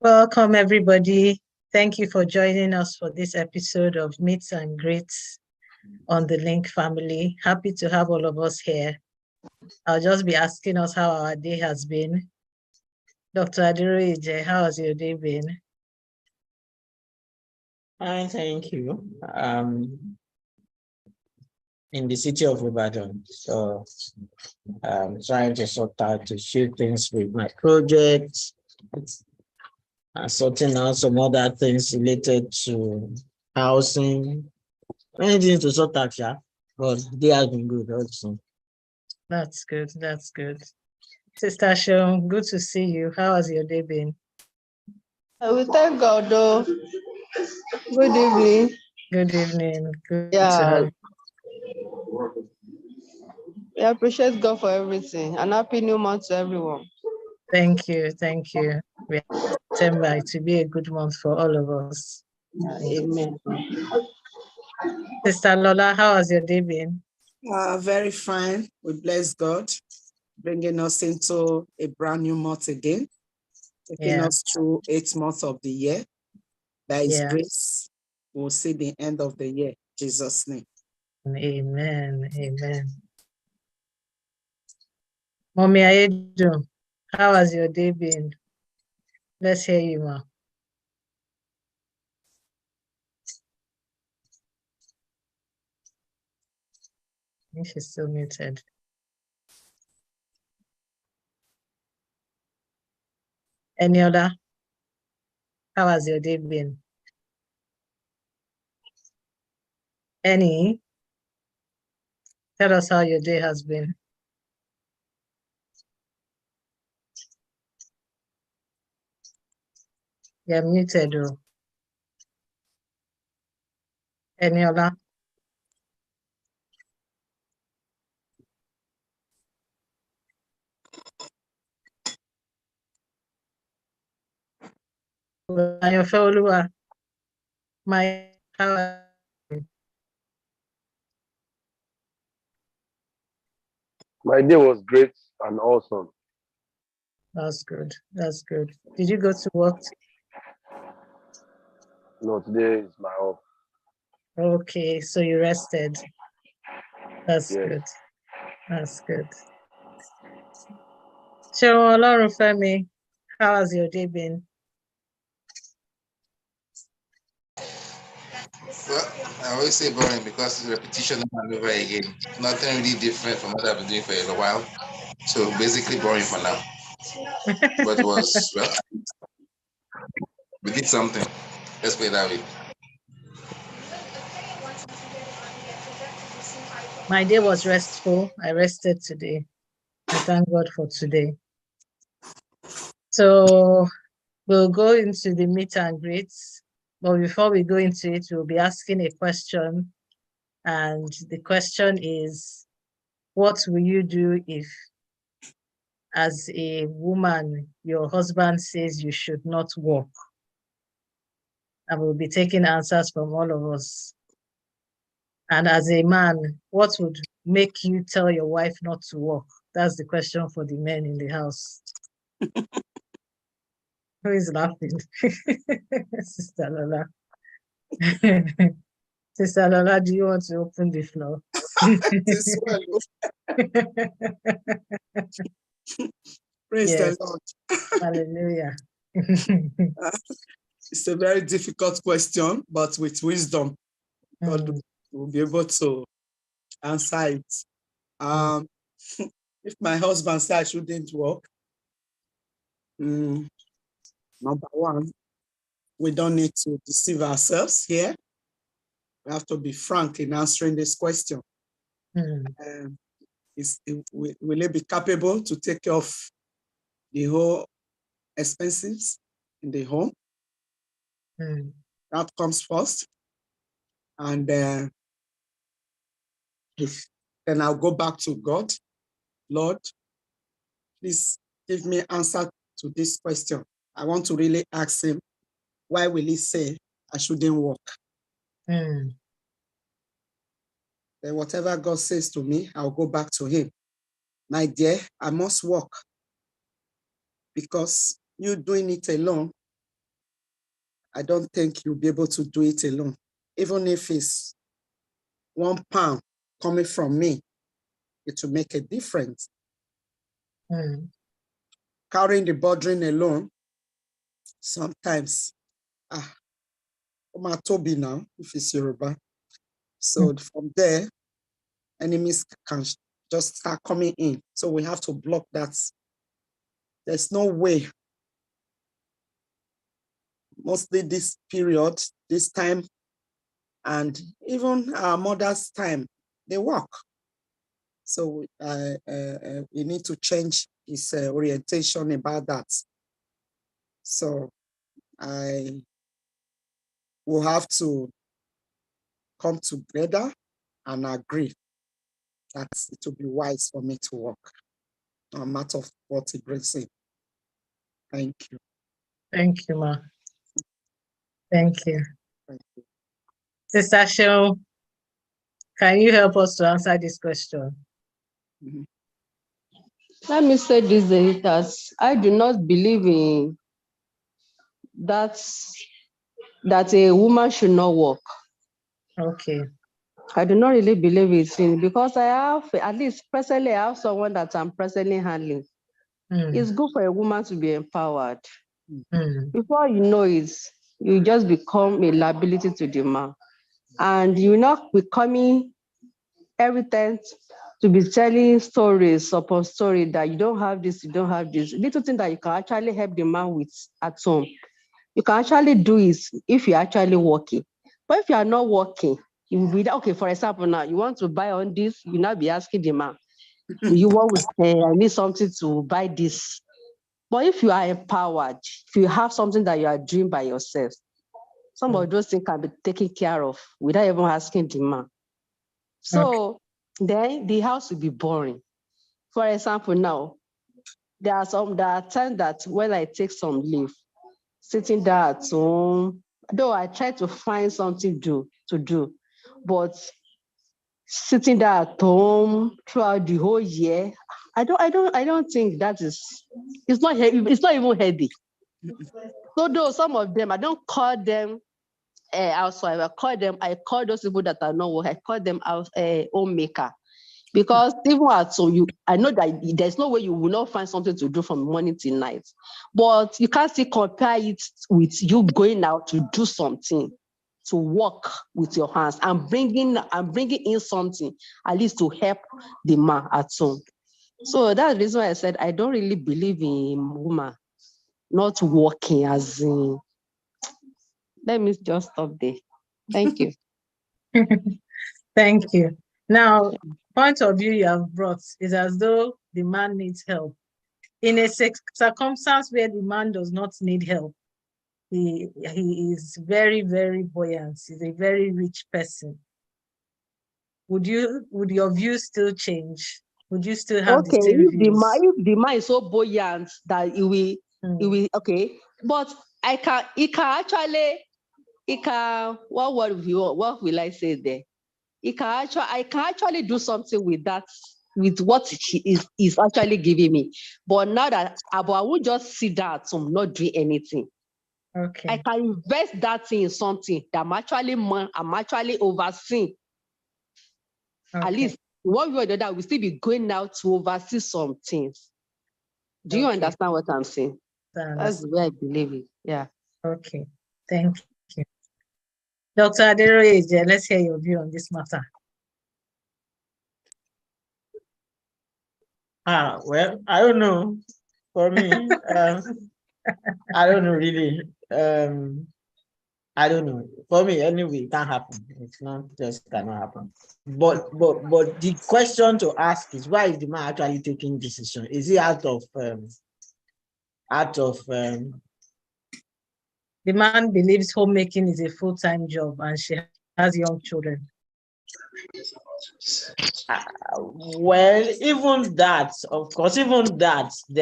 Welcome, everybody. Thank you for joining us for this episode of Meets and Greets on the Link family. Happy to have all of us here. I'll just be asking us how our day has been. Dr. Adiroije, how has your day been? Fine, thank you. In the city of Ibadan, so I'm trying to sort out a few things with my projects, and sorting out some other things related to housing. Many things to sort out, yeah, but they have been good also. That's good. That's good. Sister Sean, good to see you. How has your day been? We thank God, though. Good evening. Good evening. Good to Yeah. have you. We appreciate God for everything. And happy new month to everyone. Thank you. Thank you. We expect September to be a good month for all of us. Amen. Sister Lola, how has your day been? Very fine. We bless God, bringing us into a brand new month again, taking us through 8 months of the year. By His grace, we'll see the end of the year. In Jesus' name. Amen. Amen. Mommy Ayedu, how has your day been? Let's hear you, ma. I think she's still muted. Any other? How has your day been? Any? Tell us how your day has been. You're muted, oh. Any other? Ayofeoluwa, my day was great and awesome. That's good. That's good. Did you go to work? No, today is my off. Okay, so you rested. That's Yes. good. That's good. So, Olorunfemi, how has your day been? Well, I always say boring because it's repetition over and over again. Nothing really different from what I've been doing for a while. So basically boring for now. But it was, well, we did something. Let's put it that way. My day was restful. I rested today. I thank God for today. So we'll go into the meet and greets. But before we go into it, we'll be asking a question. And the question is, what will you do if, as a woman, your husband says you should not work? And we'll be taking answers from all of us. And as a man, what would make you tell your wife not to work? That's the question for the men in the house. Who is laughing? Sister Lola. Sister Lola, do you want to open the floor? Praise the Lord. Hallelujah. It's a very difficult question, but with wisdom, God will be able to answer it. If my husband said I shouldn't work, number one, we don't need to deceive ourselves here. We have to be frank in answering this question. Will he be capable to take care of the whole expenses in the home? That comes first. And then I'll go back to God. Lord, please give me answer to this question. I want to really ask him, why will he say I shouldn't work? Then whatever God says to me, I'll go back to him. My dear, I must work, because you doing it alone I don't think you'll be able to do it alone. Even if it's £1 coming from me, it will make a difference. Carrying the burden alone, sometimes, Toby now, if it's Yoruba. So from there, enemies can just start coming in. So we have to block that. There's no way. Mostly this period, this time, and even our mother's time, they work. So we need to change his orientation about that. So I will have to come together and agree that it will be wise for me to work, no matter of what it brings in. Thank you. Thank you, Ma. Thank you. Thank you. Sister Sheo, can you help us to answer this question? Let me say this, that I do not believe in that a woman should not work. Okay. I do not really believe it because I have, at least presently, I have someone that I'm presently handling. It's good for a woman to be empowered. Before you know it, you just become a liability to the man. And you're not becoming every time to be telling stories upon story that you don't have this, you don't have this. Little thing that you can actually help the man with at home. You can actually do it if you're actually working. But if you are not working, you will be, okay, for example, now you want to buy on this, you now be asking the man, you want I need something to buy this. But if you are empowered, if you have something that you are doing by yourself, some of those things can be taken care of without even asking the man. So then the house will be boring. For example, now, there are times that when I take some leave, sitting there at home, though I try to find something to do, but sitting there at home throughout the whole year, I don't think that is, it's not even healthy. So though some of them, I don't call them housewife, I call those people that are not work, I call them homemaker. Because even at home, I know that there's no way you will not find something to do from morning till night. But you can't still compare it with you going out to do something, to work with your hands and bringing in something, at least to help the man at home. So that's the reason why I said I don't really believe in woman not working, as in. Let me just stop there. Thank you. Thank you. Now, point of view you have brought is as though the man needs help. In a circumstance where the man does not need help, he is very, very buoyant. He's a very rich person. Would your view still change? Would you still have the same views? If the man is so buoyant that he will okay, but what will I say there? I can actually do something with that, with what he is actually giving me. But now that I won't just sit down at home, not doing anything. Okay. I can invest that thing in something that I'm actually overseeing. Okay. At least one way or the other, we still be going out to oversee some things. Do you understand what I'm saying? That's the way I believe it. Yeah. Okay. Thank you. Dr. Aderoye, let's hear your view on this matter. Well, I don't know. For me, I don't know really. I don't know. For me, anyway, it can't happen. It's not just cannot happen. But the question to ask is, why is the man actually taking decision? Is he out of the man believes homemaking is a full-time job and she has young children? Well, even that, of course, there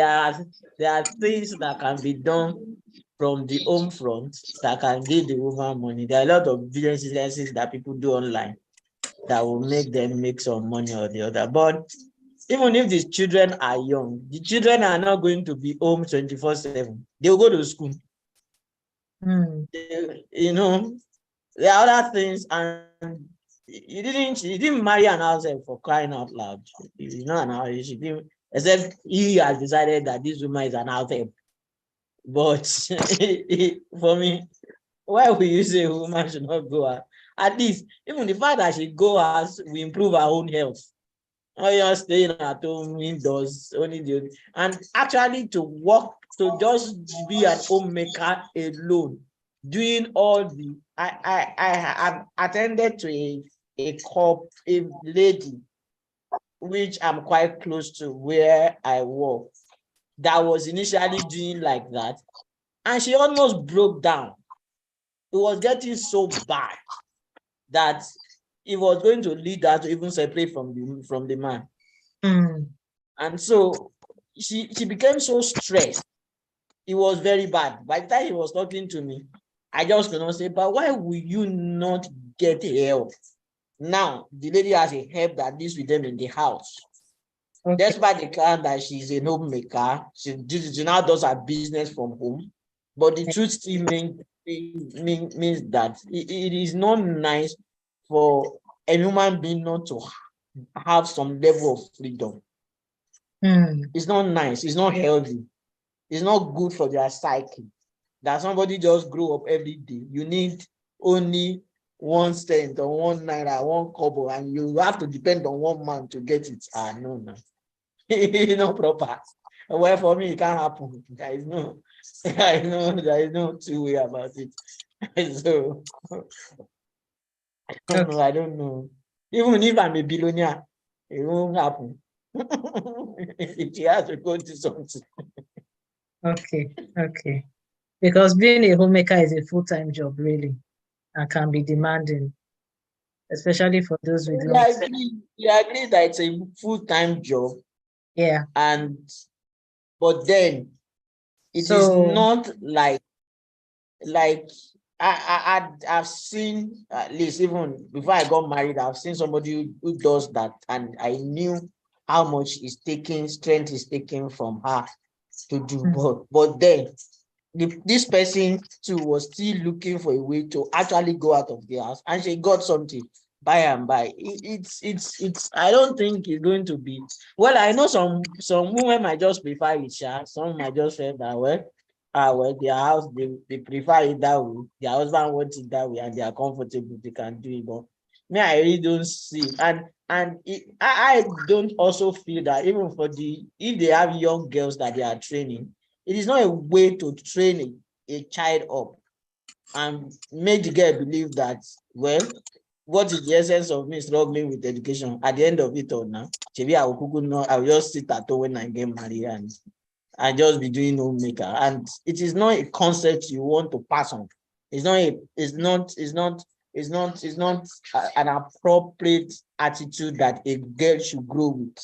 are things that can be done from the home front that can give the woman money. There are a lot of businesses that people do online that will make them make some money or the other. But even if these children are young, the children are not going to be home 24/7. They will go to school. You know, there are other things, and you didn't marry an house help for crying out loud. You know, an house, you didn't, except he has decided that this woman is an house help. But for me, why would you say a woman should not go out? At least, even the fact that she go out will improve her own health. Oh, you're staying at home indoors, only the, and actually to work, to just be an homemaker alone, doing all the, I have attended to a lady, which I'm quite close to where I work, that was initially doing like that, and she almost broke down. It was getting so bad that it was going to lead her to even separate from the man. And so she became so stressed. It was very bad. By the time he was talking to me, I just could not say, but why will you not get help? Now the lady has a help that lives with them in the house. Okay. Despite the fact that she's a homemaker, she now does her business from home. But the truth still means that it is not nice for a human being not to have some level of freedom. It's not nice. It's not healthy. It's not good for their psyche that somebody just grow up every day. You need only 1 cent or 1 naira, 1 kobo, and you have to depend on one man to get it. No. It's not proper. Well, for me, it can't happen. There is no two way about it. So I don't know. Even if I'm a billionaire, it won't happen. It has to go to something. Okay. Because being a homemaker is a full-time job, really, and can be demanding, especially for those with I agree that it's a full-time job. Yeah. But then it is not like I've seen, at least even before I got married, I've seen somebody who does that, and I knew how much strength is taken from her to do. But then this person too was still looking for a way to actually go out of the house, and she got something by and by. It's I don't think it's going to be well. I know some women might just prefer it, some might just say that well, their house, they prefer it that way, their husband wants it that way, and they are comfortable, they can do it. But me, I really don't see it. And I don't also feel that even for if they have young girls that they are training, it is not a way to train a child up and make the girl believe that, well, what is the essence of me struggling with education? At the end of it all now, maybe I will just sit at home when I get married and just be doing homemaker. And it is not a concept you want to pass on. It's not an appropriate attitude that a girl should grow with.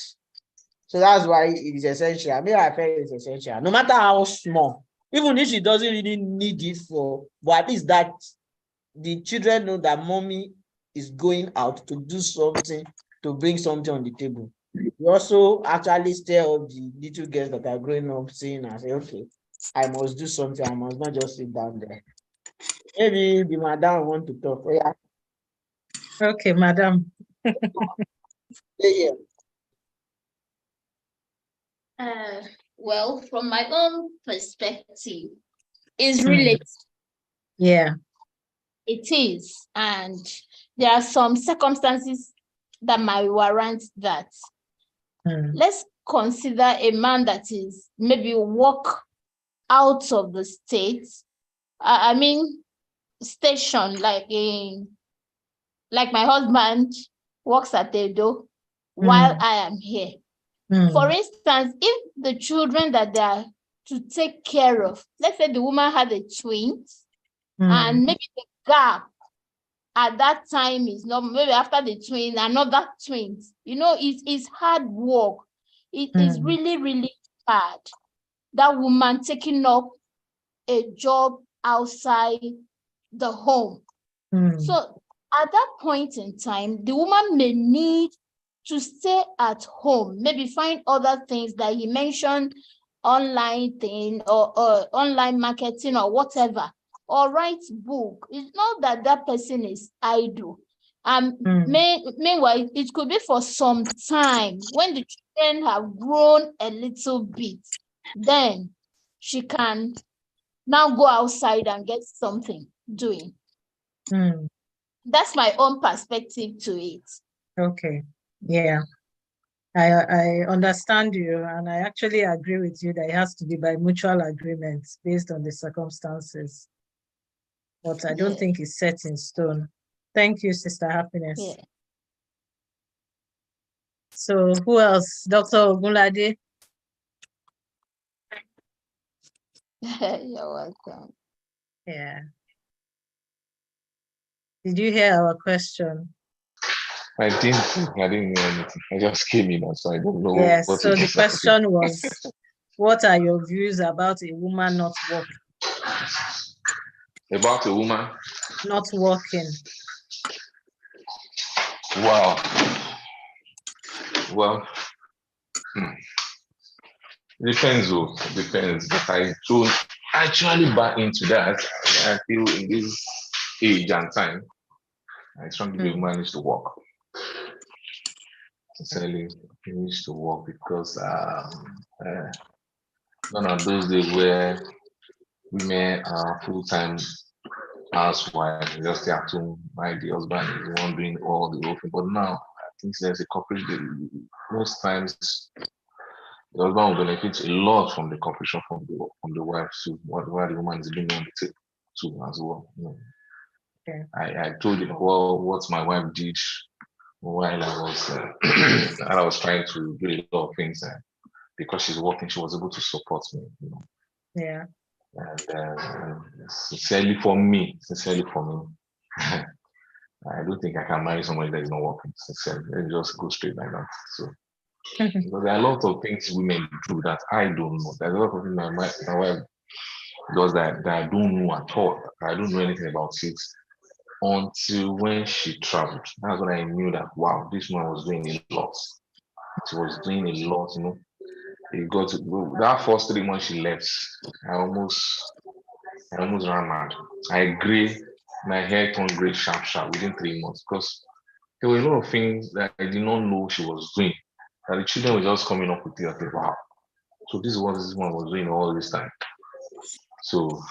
So that's why it is essential. I mean, I feel it's essential. No matter how small, even if she doesn't really need it but at least that the children know that mommy is going out to do something, to bring something on the table. You also actually stir up the little girls that are growing up saying, I say, okay, I must do something. I must not just sit down there. Maybe the madam want to talk. Yeah. Okay, madam. Yeah. Well, from my own perspective, it's related. Yeah. It is. And there are some circumstances that might warrant that. Let's consider a man that is maybe walk out of the state. I mean, station, like my husband works at Edo while I am here. For instance, if the children that they are to take care of, let's say the woman had a twins, and maybe the gap at that time is not, maybe after the twin, another twins, it's hard work. It is really, really hard. That woman taking up a job outside the home. So at that point in time, the woman may need to stay at home, maybe find other things that he mentioned, online thing or online marketing or whatever, or write book, it's not that that person is idle. Meanwhile, it could be for some time when the children have grown a little bit, then she can now go outside and get something doing. That's my own perspective to it. Okay. Yeah. I understand you, and I actually agree with you that it has to be by mutual agreement based on the circumstances. But I don't think it's set in stone. Thank you, Sister Happiness. Yeah. So who else? Dr. Ogunlade? You're welcome. Yeah. Did you hear our question? I didn't hear anything. I just came in, so I don't know. Yes, what so it the is. question was, what are your views about a woman not working? About a woman? Not working. Wow. Well, depends, depends. But I don't actually buy into that. I feel in this age and time, I strongly believe woman needs to work. Sincerely, he needs to work because none of those days where women are full-time housewives, just stay at home, my the husband is the one doing all the work. But now I think there's a cooperation. Most times the husband will benefit a lot from the cooperation from the wife too, while the woman is being on the table too as well. You know. Okay. I told you what my wife did while I was trying to do a lot of things, because she's working, she was able to support me. You know. Yeah. And sincerely for me, I don't think I can marry somebody that is not working. Sincerely, let me just go straight like that. So because there are a lot of things women do that I don't know. There's a lot of things my wife does that I don't know at all. I don't know anything about it until when she traveled. That's when I knew that, wow, this woman was doing a lot. She was doing a lot, you know. It got to that first 3 months she left. I almost ran mad. My hair turned gray sharp within 3 months because there were a lot of things that I did not know she was doing. That the children were just coming up with it. Okay, wow. So this is what this one was doing all this time. So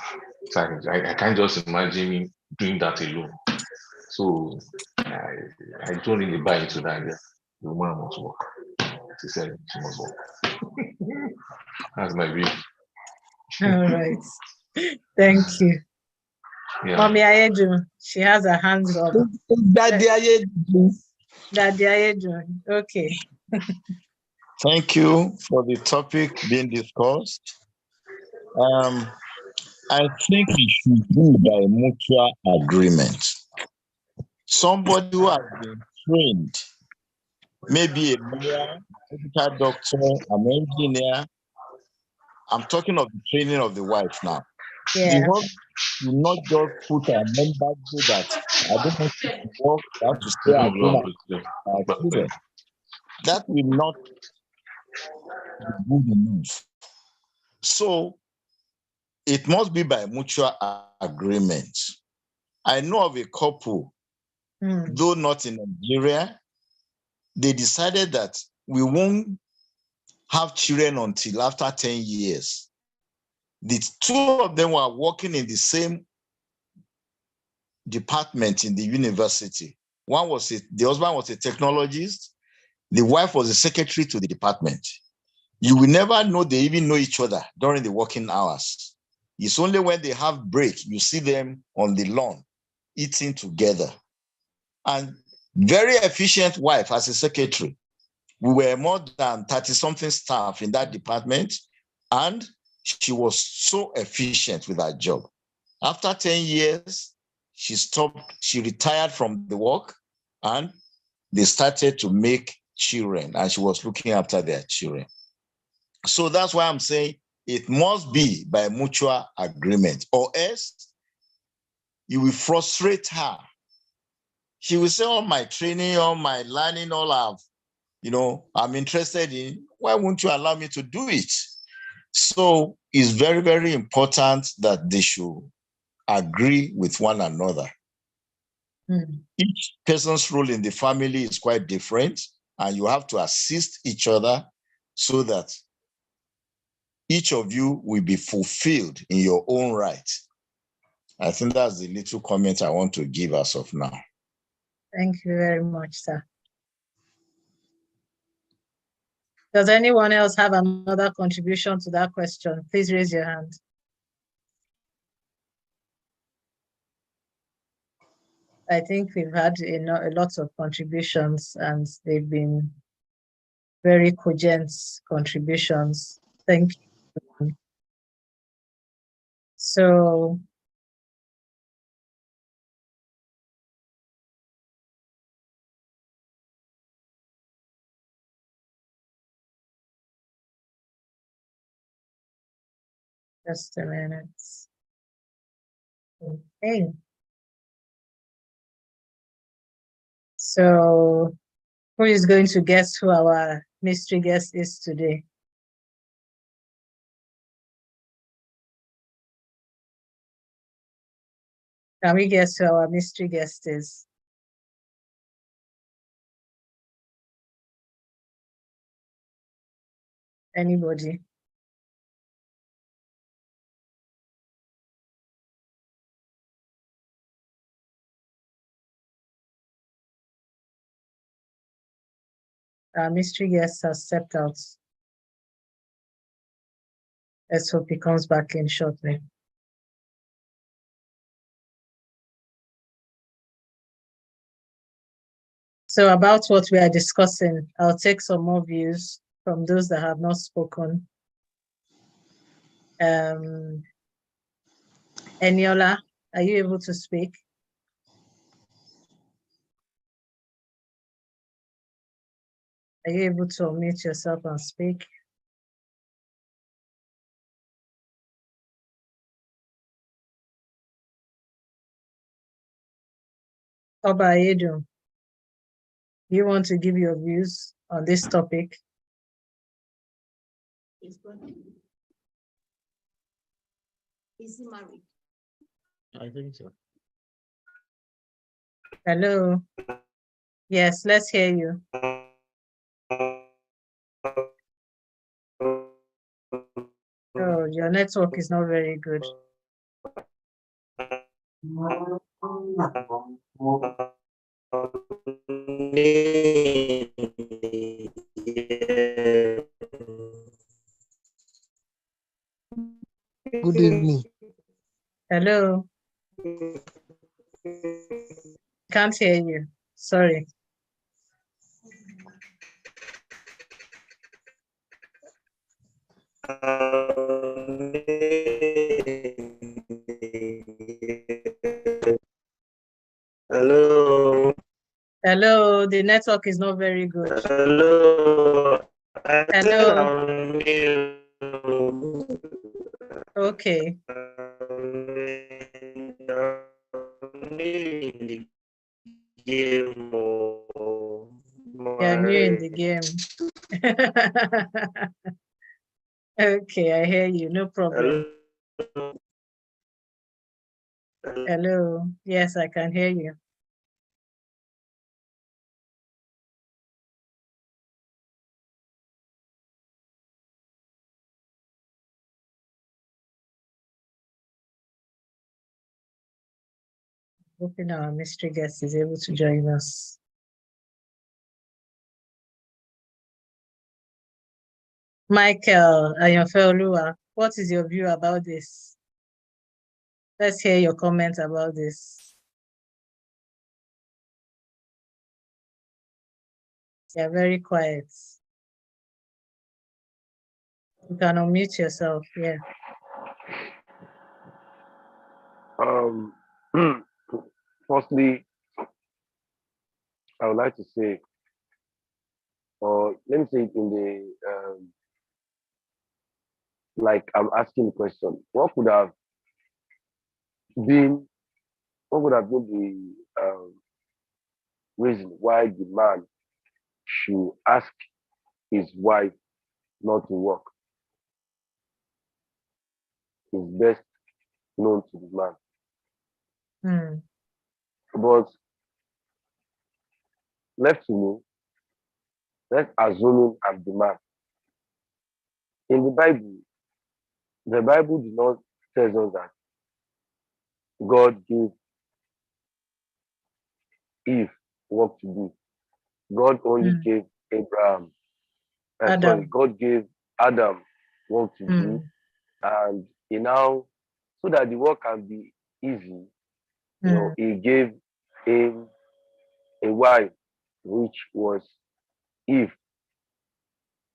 I can't just imagine me doing that alone. So I don't really buy into that. The woman must work. She said she must work. That's my view. All right. Thank you. Yeah. Mommy Ayeju, she has her hands up. Daddy Ayeju. Daddy Ayeju. Okay. Thank you for the topic being discussed. I think it should be by mutual agreement. Somebody who has been trained, maybe a lawyer, medical doctor, an engineer. I'm talking of the training of the wife now. Yeah. The husband will not just put a member so that I don't want to work, I have to stay at home and children. That will not be good enough. So it must be by mutual agreement. I know of a couple, though not in Nigeria, they decided that we won't have children until after 10 years. The two of them were working in the same department in the university. The husband was a technologist, the wife was a secretary to the department. You will never know they even know each other during the working hours. It's only when they have break, you see them on the lawn eating together. And very efficient wife as a secretary. We were more than 30-something staff in that department, and she was so efficient with her job. After 10 years, she retired from the work, and they started to make children, and she was looking after their children. So that's why I'm saying it must be by mutual agreement, or else you will frustrate her. She will say, all my training, all my learning, all I'm interested in, why won't you allow me to do it? So it's very, very important that they should agree with one another. Each person's role in the family is quite different, and you have to assist each other so that each of you will be fulfilled in your own right. I think that's the little comment I want to give as of now. Thank you very much, sir. Does anyone else have another contribution to that question? Please raise your hand. I think we've had a lot of contributions, and they've been very cogent contributions. Thank you. So, just a minute. Okay. So, who is going to guess who our mystery guest is today? Can we guess who our mystery guest is? Anybody? Our mystery guest has stepped out. Let's hope he comes back in shortly. So about what we are discussing, I'll take some more views from those that have not spoken. Eniola, are you able to speak? Are you able to unmute yourself and speak? Oba Ayedu, you want to give your views on this topic? Is he married? I think so. Hello. Yes, let's hear you. Oh, your network is not very good. Good evening. Hello. Can't hear you. Sorry. Hello. Hello, the network is not very good. Hello. Hello. Okay. You're new in the game. Okay, I hear you. No problem. Hello. Yes, I can hear you. Hoping our mystery guest is able to join us. Michael Ayonfeoluwa, what is your view about this? Let's hear your comment about this. You're very quiet. You can unmute yourself, yeah. Firstly, I would like to say, or let me say it in the, like I'm asking the question, what would have been the reason why the man should ask his wife not to work? Is best known to the man. But left to me, let's assume I'm the man. In the Bible did not tell us that God gave Eve work to do. God only gave Abraham. Sorry, God gave Adam work to do, and he now, so that the work can be easy, he gave him a wife, which was Eve.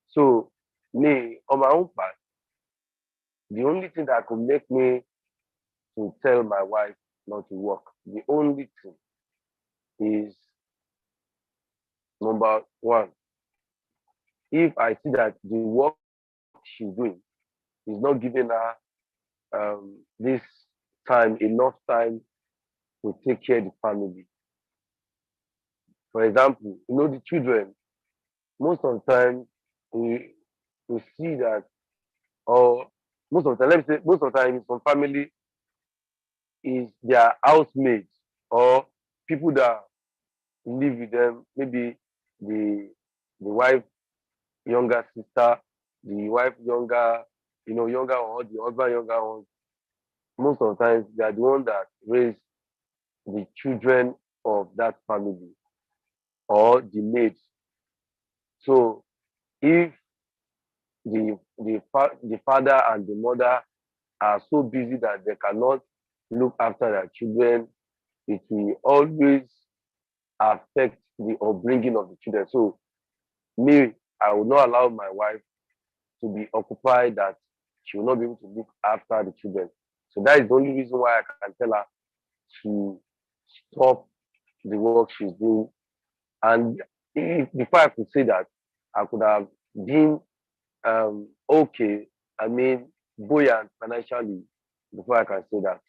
So me, on my own part, the only thing that could make me to tell my wife not to work, the only thing is, number one, if I see that the work she's doing is not giving her this time, enough time to take care of the family. For example, the children, most of the time we see that, or most of the time, let me say, most of the time, some family is their housemates or people that live with them, maybe the wife younger sister, the wife younger, younger, or the husband younger one. Most of the times they are the one that raise the children of that family or the maids. So if the father and the mother are so busy that they cannot look after their children, it will always affect the upbringing of the children. So me, I will not allow my wife to be occupied that she will not be able to look after the children. So that is the only reason why I can tell her to stop the work she's doing. And before I could say that, I could have been okay, buoyant financially before I can say that.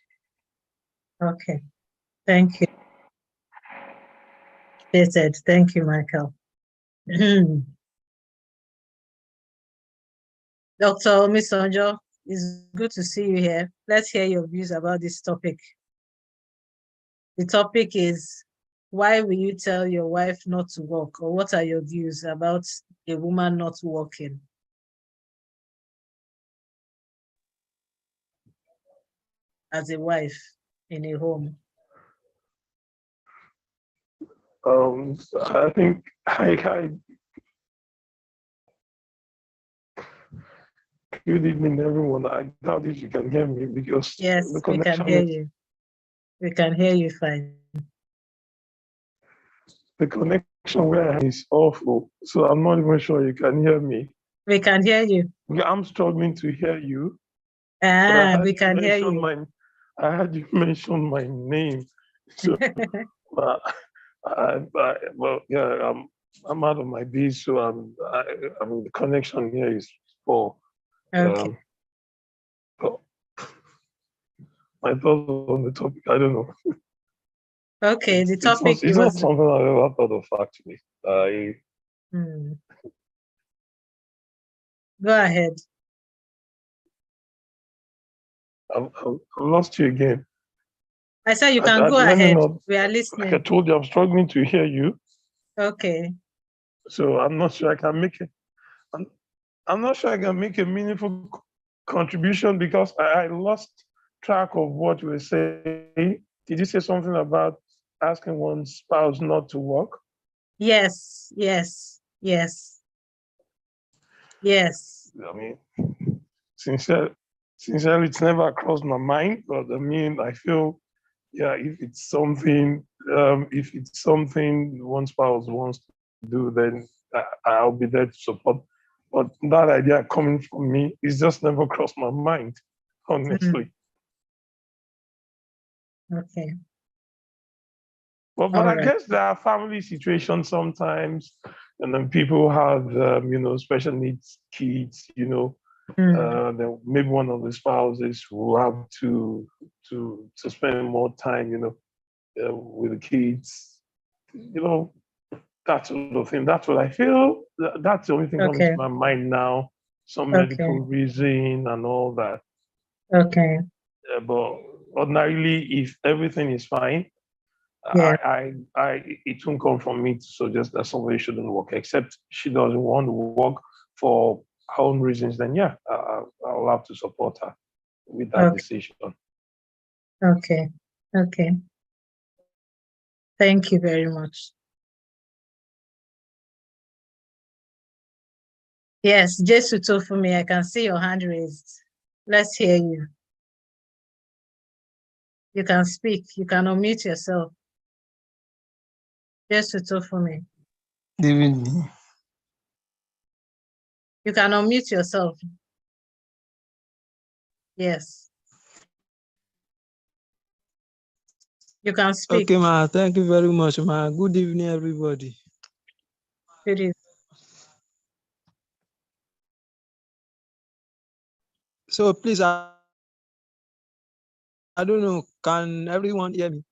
Okay, thank you. Thank you, Michael. Dr. Omisonjo, it's good to see you here. Let's hear your views about this topic. The topic is, why will you tell your wife not to work? Or what are your views about a woman not working? As a wife in a home. I think good evening, everyone. I doubt if you can hear me because yes, the we can hear you. We can hear you fine. The connection where I am is awful, so I'm not even sure you can hear me. We can hear you. I'm struggling to hear you. We can hear you. I heard you mention my name. So, well, yeah, I'm out of my beat, so the connection here is poor. Okay. My thoughts on the topic, I don't know. Okay, the topic it's not something I've ever thought of actually. Go ahead. I've lost you again. I said you can go ahead. We are listening. Like I told you, I'm struggling to hear you. Okay. So I'm not sure I can make it. I'm not sure I can make a meaningful contribution because I lost track of what you were saying. Did you say something about asking one's spouse not to work? Yes. I mean, sincerely, it's never crossed my mind, but I feel, yeah, if it's something one spouse wants to do, then I'll be there to support. But that idea coming from me is just never crossed my mind, honestly. Okay. But I guess there are family situations sometimes, and then people have special needs kids, then maybe one of the spouses will have to spend more time, with the kids, that sort of thing. That's what I feel. That's the only thing coming to my mind now. Some medical reason and all that. Okay. But ordinarily, if everything is fine, it won't come from me to suggest that somebody shouldn't work, except she doesn't want to work for her own reasons. Then yeah, I'll have to support her with that decision. Okay. Okay. Thank you very much. Yes, Jesu Tofumi, I can see your hand raised. Let's hear you. You can speak. You can unmute yourself. Jesu Tofumi. David. You can unmute yourself. Yes. You can speak. Okay, ma. Thank you very much, ma. Good evening, everybody. Good evening. So please, I don't know, can everyone hear me?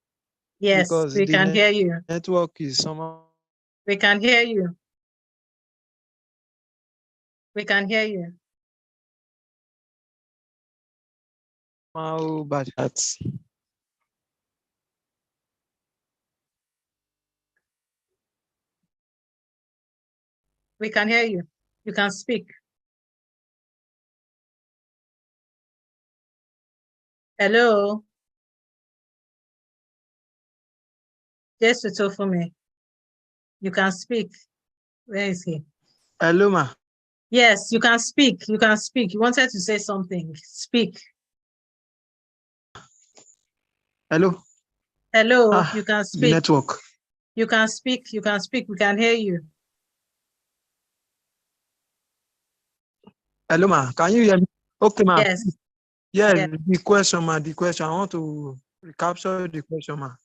Yes, because we can hear you. Network is somehow. We can hear you. We can hear you. Bad at. We can hear you. You can speak. Hello. Just to for me. You can speak. Where is he? Hello, ma. Yes, you can speak. You can speak. You wanted to say something. Speak. Hello. Hello. You can speak. Network. You can speak. You can speak. We can hear you. Hello, ma. Can you hear me? Okay, ma. Yes. Yes, yes. The question, ma. The question. I want to recapture the question, ma.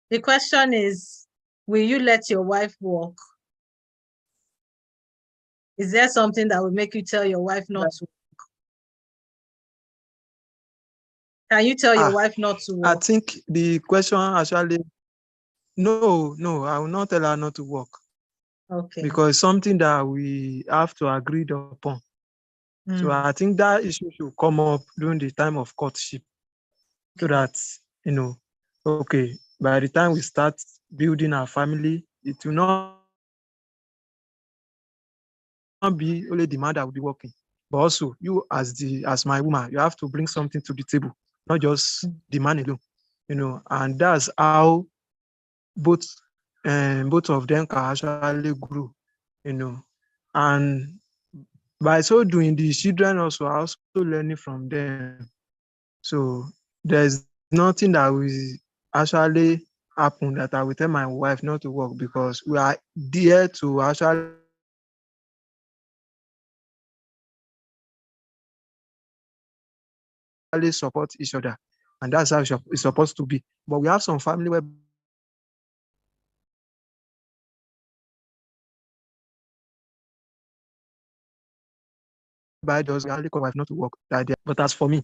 The question is, will you let your wife work? Is there something that will make you tell your wife not to work? Can you tell your wife not to work? I think the question actually, no, I will not tell her not to work. Okay. Because it's something that we have to agree upon. So I think that issue should come up during the time of courtship. So that, okay, by the time we start building our family, it will not be only the man that will be working, but also you as my woman, you have to bring something to the table, not just the man alone, and that's how both of them can actually grow, and by so doing, the children also are also learning from them. So there's nothing that will actually happen that I will tell my wife not to work, because we are there to actually support each other, and that's how it's supposed to be. But we have some family where does really call wife not to work that day. But as for me,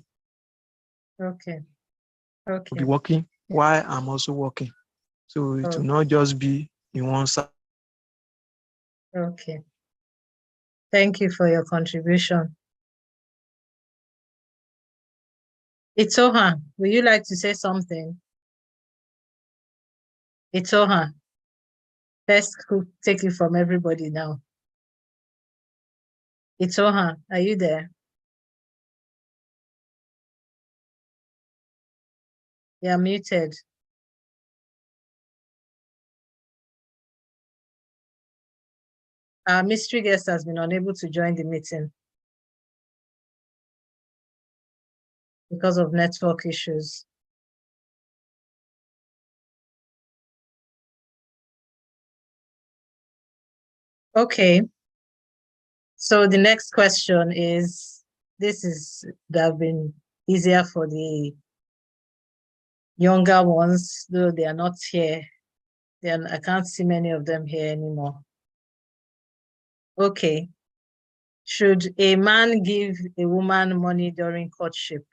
okay, I'll be working while I'm also working, so it will not just be in one side. Okay. Thank you for your contribution. Itoha, would you like to say something? Itoha, let's take it from everybody now. Itoha, are you there? You're muted. Our mystery guest has been unable to join the meeting because of network issues. Okay. So the next question is, that have been easier for the younger ones, though they are not here. I can't see many of them here anymore. Okay. Should a man give a woman money during courtship?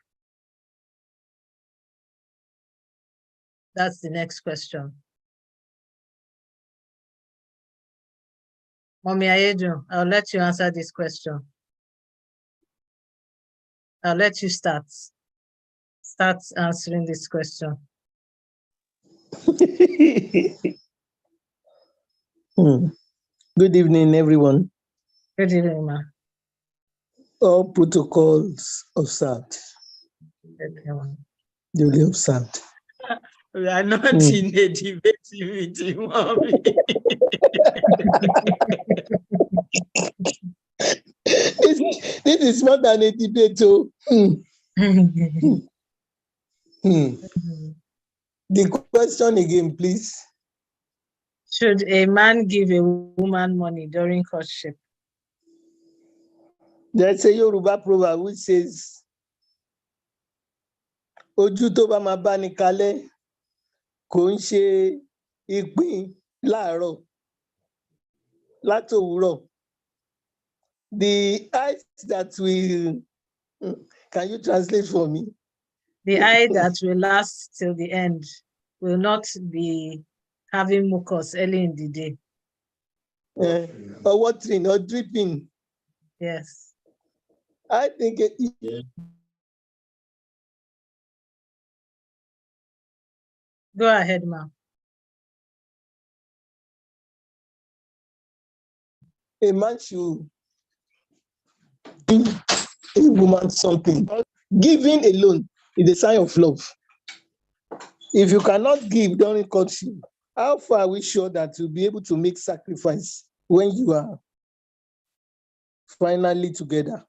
That's the next question. Mommy Ayeju, I'll let you answer this question. I'll let you start. start answering this question. Good evening, everyone. Good evening, ma. All protocols observed. Duly observed. We are not in a debate meeting, mommy. This is more than a debate. Oh. The question again, please. Should a man give a woman money during courtship? There's a Yoruba proverb which says, Ojú tó bá máa bá ní kalẹ̀ kò ń ṣe ìpín láàárọ̀ látòwúrọ̀. The eyes that will, can you translate for me? The eye that will last till the end will not be having mucus early in the day. Or watering or dripping. Yes. I think Go ahead, ma'am. A man should give a woman something. Giving alone is a sign of love. If you cannot give during courtship, how far are we sure that you'll be able to make sacrifice when you are finally together?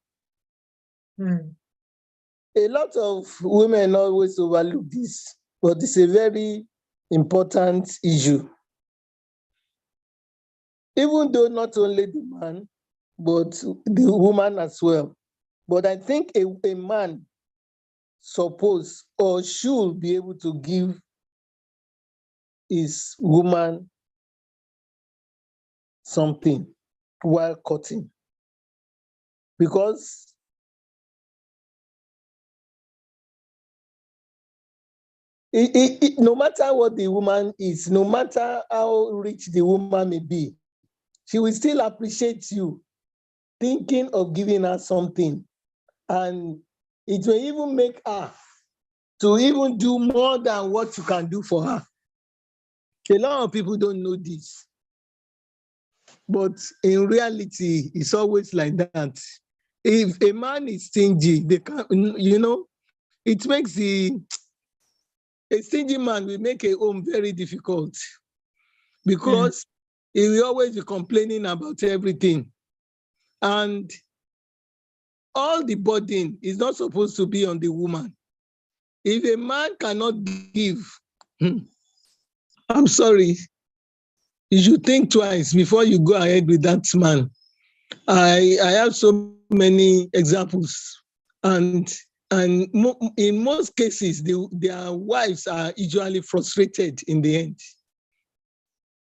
A lot of women always overlook this, but it's a very important issue. Even though not only the man, but the woman as well. But I think a man suppose or should be able to give his woman something while courting. Because no matter what the woman is, no matter how rich the woman may be, she will still appreciate you thinking of giving her something. And it will even make her to even do more than what you can do for her. A lot of people don't know this. But in reality, it's always like that. If a man is stingy, they can, you know, it makes a stingy man will make a home very difficult because he will always be complaining about everything. And all the burden is not supposed to be on the woman. If a man cannot give, I'm sorry, you should think twice before you go ahead with that man. I have so many examples, and in most cases, their wives are usually frustrated in the end.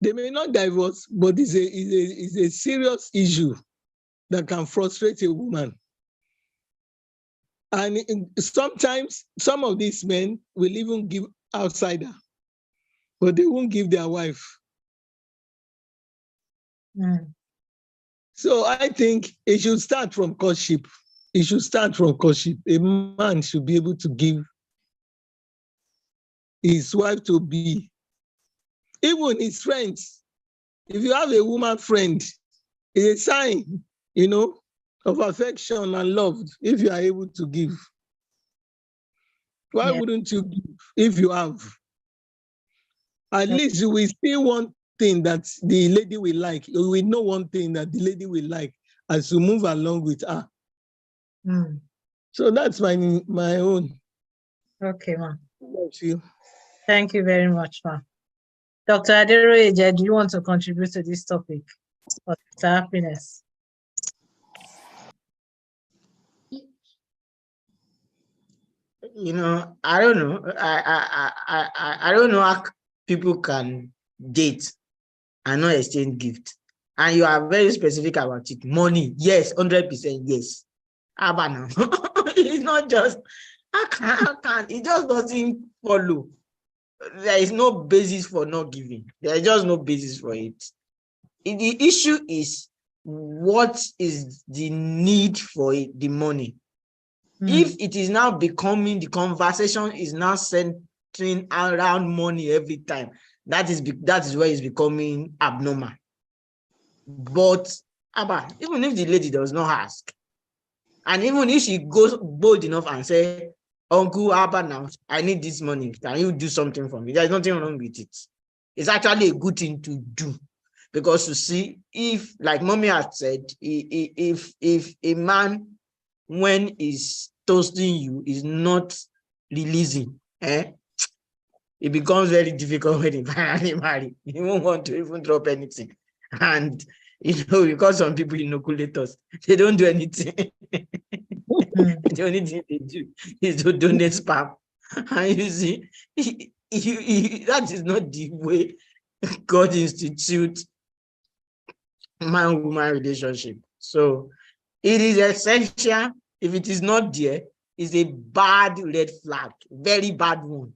They may not divorce, but it's a serious issue that can frustrate a woman. And sometimes some of these men will even give outsider, but they won't give their wife. So I think it should start from courtship. It should start from courtship. A man should be able to give his wife to be, even his friends. If you have a woman friend, it's a sign, you know, of affection and love if you are able to give. Why wouldn't you give if you have? At least you will see one thing that the lady will like. You will know one thing that the lady will like as you move along with her. So that's my own. Okay, ma'am. Thank you. Thank you very much, ma'am. Dr. Aderoyeje, do you want to contribute to this topic of happiness? You know, I don't know. I don't know how people can date and not exchange gift. And you are very specific about it. Money, yes, 100% yes. Abana. It's not just, I can't, it just doesn't follow. There is no basis for not giving. There is just no basis for it. The issue is what is the need for it, the money. If it is now becoming, the conversation is now centering around money every time, that is where it's becoming abnormal. But even if the lady does not ask, and even if she goes bold enough and say, Uncle Abba, now I need this money, can you do something for me? There's nothing wrong with it. It's actually a good thing to do, because you see, if, like mommy had said, if a man, when he's toasting you, is not releasing, it becomes very difficult when he finally marry. He won't want to even drop anything. And because some people inoculate us, they don't do anything. The only thing they do is to donate spam. And you see, that is not the way God institutes man-woman relationship. So it is essential. If it is not there, it's a bad red flag, very bad one.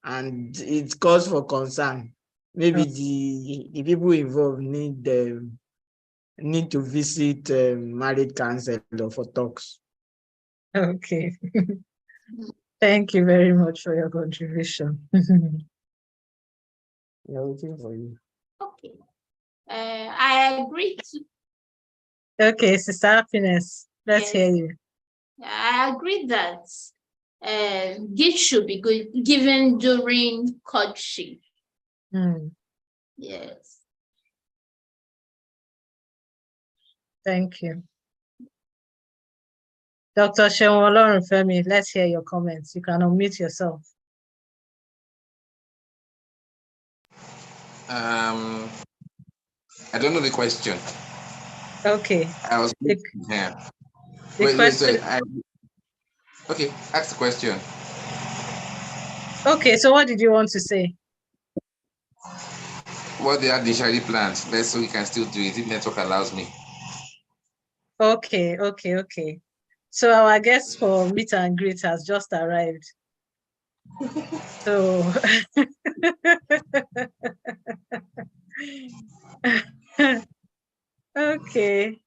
And it calls for concern. Maybe the people involved need to visit marriage counselor for talks. Okay. Thank you very much for your contribution. We're waiting for you. Okay. I agree to. Okay, Sister Happiness, let's hear you. I agree that gift should be given during courtship. Yes. Thank you. Dr. Seun Olorunfemi, let's hear your comments. You can unmute yourself. I don't know the question. Okay. I was the question. Okay, ask the question. Okay, so what did you want to say? What they have initially planned, so we can still do it if network allows me. Okay. So our guest for meet and greet has just arrived. So okay.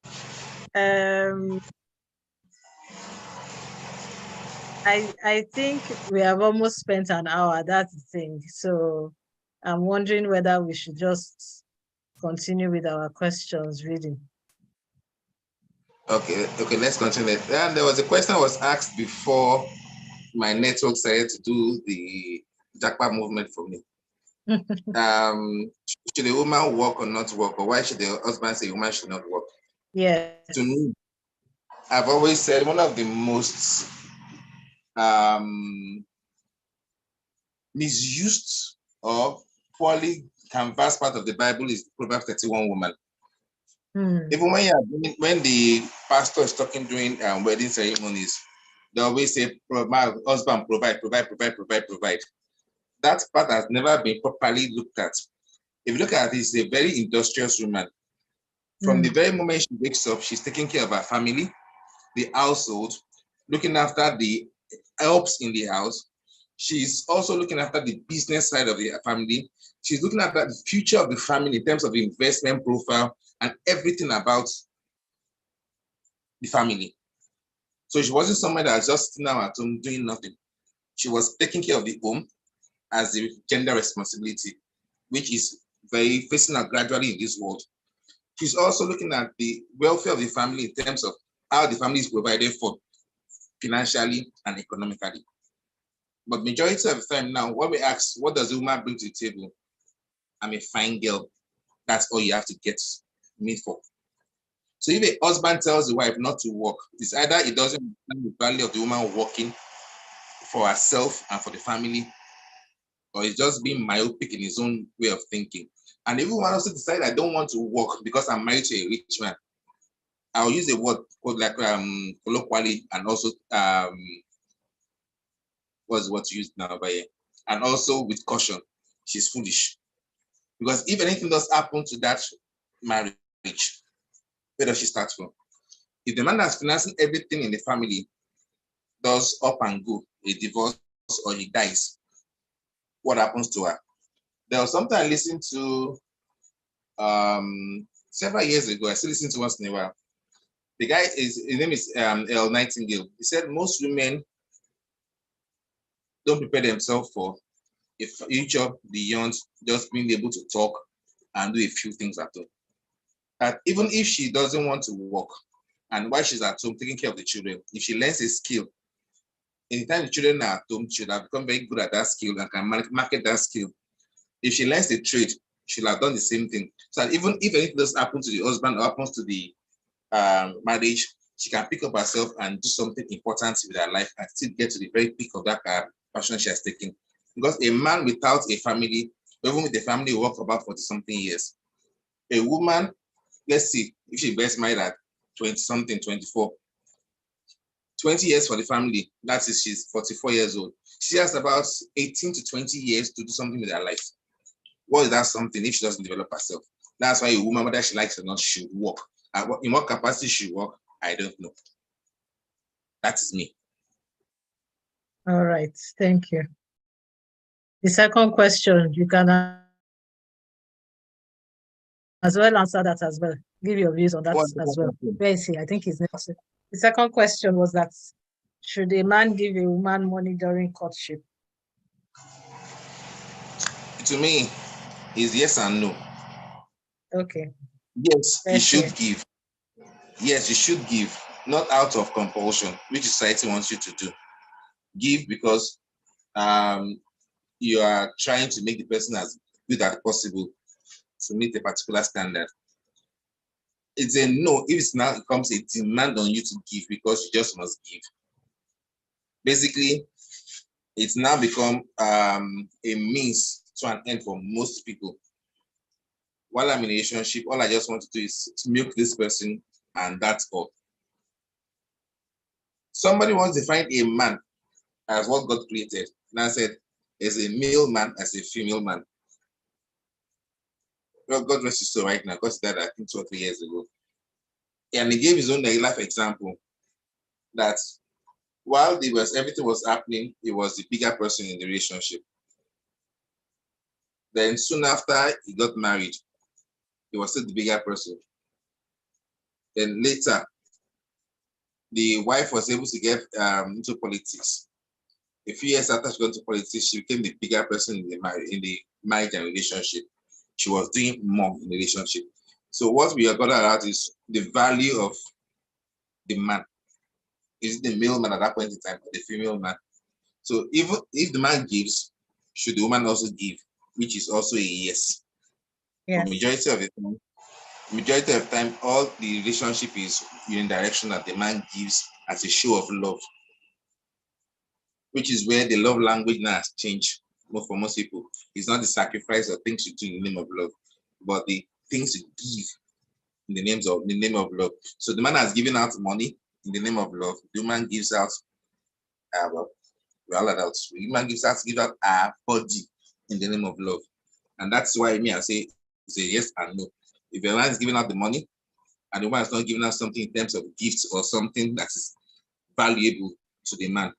I think we have almost spent an hour, that's the thing. So I'm wondering whether we should just continue with our questions reading. Okay, let's continue. And there was a question that was asked before my network started to do the jackpot movement for me. Should a woman work or not work, or why should the husband say a woman should not work? Yeah. To me, I've always said one of the most misused or poorly canvassed part of the Bible is Proverbs 31 woman. Even when the pastor is talking during wedding ceremonies, they always say, my husband provide. That part has never been properly looked at. If you look at it, it's a very industrious woman. From the very moment she wakes up, she's taking care of her family, the household, looking after the helps in the house. She's also looking after the business side of the family. She's looking after the future of the family in terms of the investment profile and everything about the family. So she wasn't someone that was just sitting down at home doing nothing. She was taking care of the home as a gender responsibility, which is very facing her gradually in this world. She's also looking at the welfare of the family in terms of how the family is provided for financially and economically. But majority of the time now, when we ask, what does the woman bring to the table? I'm a fine girl. That's all you have to get me for. So if a husband tells the wife not to work, it's either he doesn't understand the value of the woman working for herself and for the family, or he's just being myopic in his own way of thinking. And if one also decide I don't want to work because I'm married to a rich man, I'll use a word called like colloquially, and also what's what used now by here, and also with caution, she's foolish. Because if anything does happen to that marriage, where does she start from? If the man that's financing everything in the family does up and go, a divorce or he dies, what happens to her? There was something I listened to several years ago. I still listen to once in a while. The guy his name is Earl Nightingale. He said most women don't prepare themselves for a future beyond just being able to talk and do a few things at home. That even if she doesn't want to work, and while she's at home taking care of the children, if she learns a skill, anytime the children are at home, she'll have become very good at that skill and can market that skill. If she learns a trade, she'll have done the same thing. So that even if anything does happen to the husband or happens to the marriage, she can pick up herself and do something important with her life and still get to the very peak of that passion she has taken. Because a man without a family, even with a family, will work about 40-something years. A woman, let's see, if she gets married at 20-something, 24, 20 years for the family, that is, she's 44 years old. She has about 18 to 20 years to do something with her life. What is that something if she doesn't develop herself? That's why a woman, whether she likes it or not, should work. In what capacity she work, I don't know. That is me. All right, thank you. The second question, you can as well answer that as well. Give your views on that as well. Where is he? I think he's next. The second question was that, should a man give a woman money during courtship? To me, is yes and no. Okay. Yes, you should give. Yes, you should give, not out of compulsion, which society wants you to do. Give because you are trying to make the person as good as possible to meet a particular standard. It's a no if it's now becomes a demand on you to give because you just must give. Basically, it's now become a means to an end for most people. While I'm in a relationship, all I just want to do is to milk this person, and that's all. Somebody wants to find a man as what God created. And I said, as a male man, as a female man. Well, God rest his soul right now, because that I think 2 or 3 years ago. And he gave his own life example that while everything was happening, he was the bigger person in the relationship. Then soon after he got married, he was still the bigger person. Then later, the wife was able to get into politics. A few years after she got into politics, she became the bigger person in the marriage and relationship. She was doing more in the relationship. So what we are going to add is the value of the man. Is it the male man at that point in time or the female man? So even if the man gives, should the woman also give, which is also a yes. Yes. Majority of the time, all the relationship is in direction that the man gives as a show of love, which is where the love language now has changed for most people. It's not the sacrifice or things you do in the name of love, but the things you give in the name of love. So the man has given out money in the name of love. The woman gives out, the woman gives out our body in the name of love. And that's why I say yes and no. If a man is giving out the money and the woman is not giving out something in terms of gifts or something that is valuable to the man,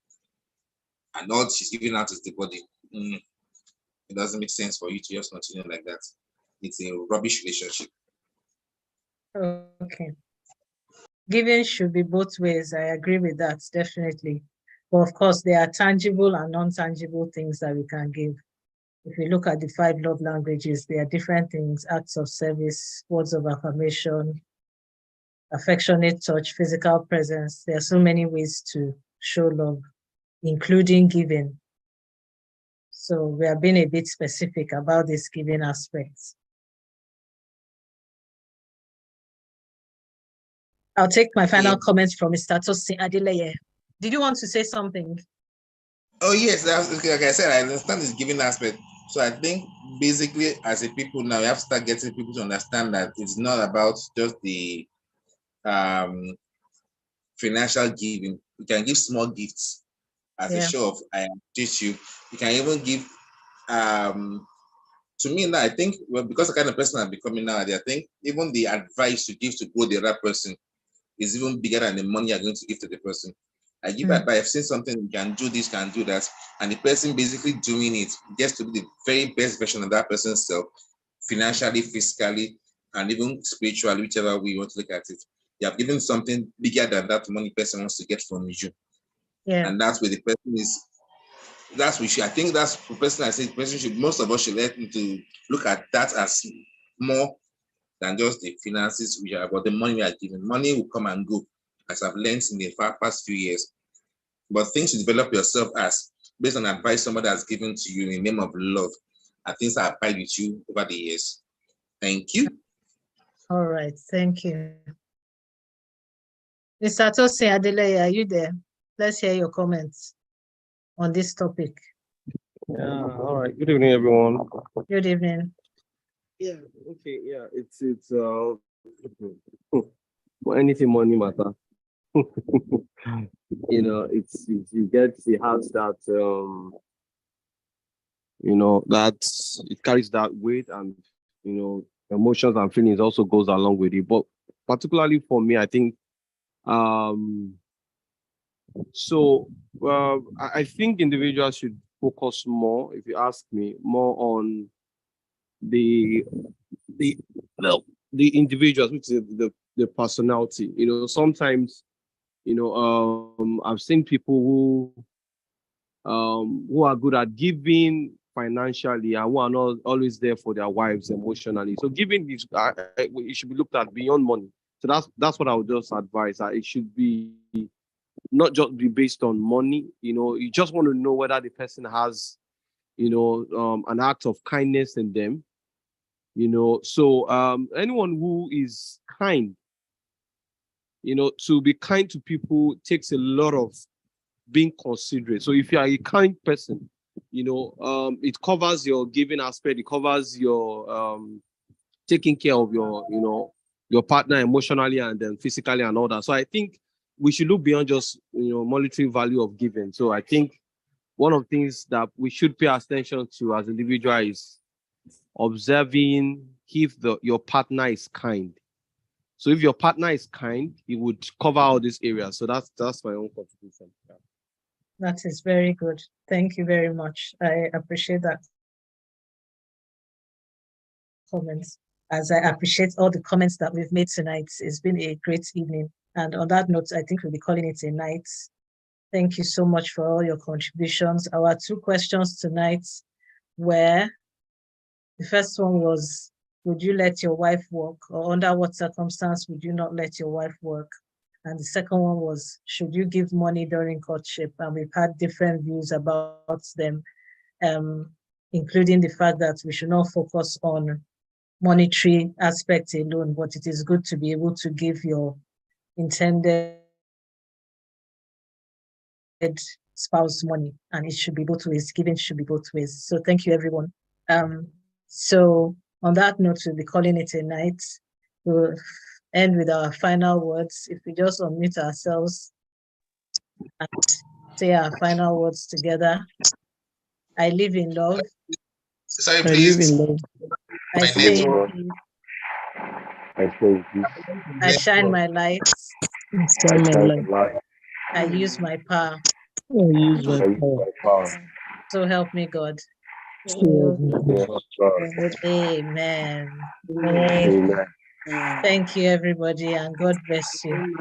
and all she's giving out is the body, it doesn't make sense for you to just continue like that. It's a rubbish relationship. Okay. Giving should be both ways. I agree with that, definitely. But of course, there are tangible and non-tangible things that we can give. If we look at the 5 love languages, there are different things: acts of service, words of affirmation, affectionate touch, physical presence. There are so many ways to show love, including giving. So we are being a bit specific about this giving aspects. I'll take my final comments from Mr. Tosin Adeleye. Did you want to say something? Oh, yes. Like I said, I understand this giving aspect. So I think basically as a people now, we have to start getting people to understand that it's not about just the financial giving. You can give small gifts as a show of I appreciate you. You can even give, to me now, I think, well, because the kind of person I'm becoming now, I think even the advice to give to grow the other person is even bigger than the money you're going to give to the person. I give advice, I've seen something, you can do this, can do that, and the person basically doing it gets to be the very best version of that person's self, financially, physically, and even spiritually, whichever way you want to look at it. You have given something bigger than that money person wants to get from you. Yeah. And that's where the person is. That's what I think that's the person I say. Person should, most of us should let them to look at that as more than just the finances we are about, the money we are giving. Money will come and go, as I've learned in the past few years. But things to develop yourself as based on advice somebody has given to you in the name of love, and things that applied with you over the years. Thank you. All right, thank you. Mr. Tosin Adeleye, are you there? Let's hear your comments on this topic. Yeah, all right. Good evening, everyone. Good evening. Yeah, okay, yeah, it's for anything money matter. You know, it's you get the house that you know, that it carries that weight, and you know, emotions and feelings also goes along with it. But particularly for me, I think I think individuals should focus more, if you ask me, more on the individuals, which is the personality. You know, sometimes, you know, I've seen people who are good at giving financially and who are not always there for their wives emotionally. So giving is it should be looked at beyond money. So that's what I would just advise. That it should be not just be based on money. You know, you just want to know whether the person has, you know, an act of kindness in them. You know, so anyone who is kind, you know, to be kind to people takes a lot of being considerate. So if you are a kind person, you know, it covers your giving aspect, it covers your taking care of your, you know, your partner emotionally and then physically and all that. So I think we should look beyond just, you know, monetary value of giving. So I think one of the things that we should pay attention to as individuals is observing if your partner is kind. So if your partner is kind, it would cover all these areas. So that's my own contribution. Yeah. That is very good. Thank you very much. I appreciate that comments. As I appreciate all the comments that we've made tonight. It's been a great evening. And on that note, I think we'll be calling it a night. Thank you so much for all your contributions. Our 2 questions tonight were, the first one was, would you let your wife work, or under what circumstance would you not let your wife work? And the second one was, should you give money during courtship? And we've had different views about them, including the fact that we should not focus on monetary aspects alone, but it is good to be able to give your intended spouse money, and it should be both ways. Giving should be both ways. So thank you, everyone. So on that note, we'll be calling it a night. We'll end with our final words. If we just unmute ourselves and say our final words together. I live in love. Sorry, please. I stay in peace. I shine my light. I use my power. So help me God. Amen. Amen. Thank you, everybody, and God bless you.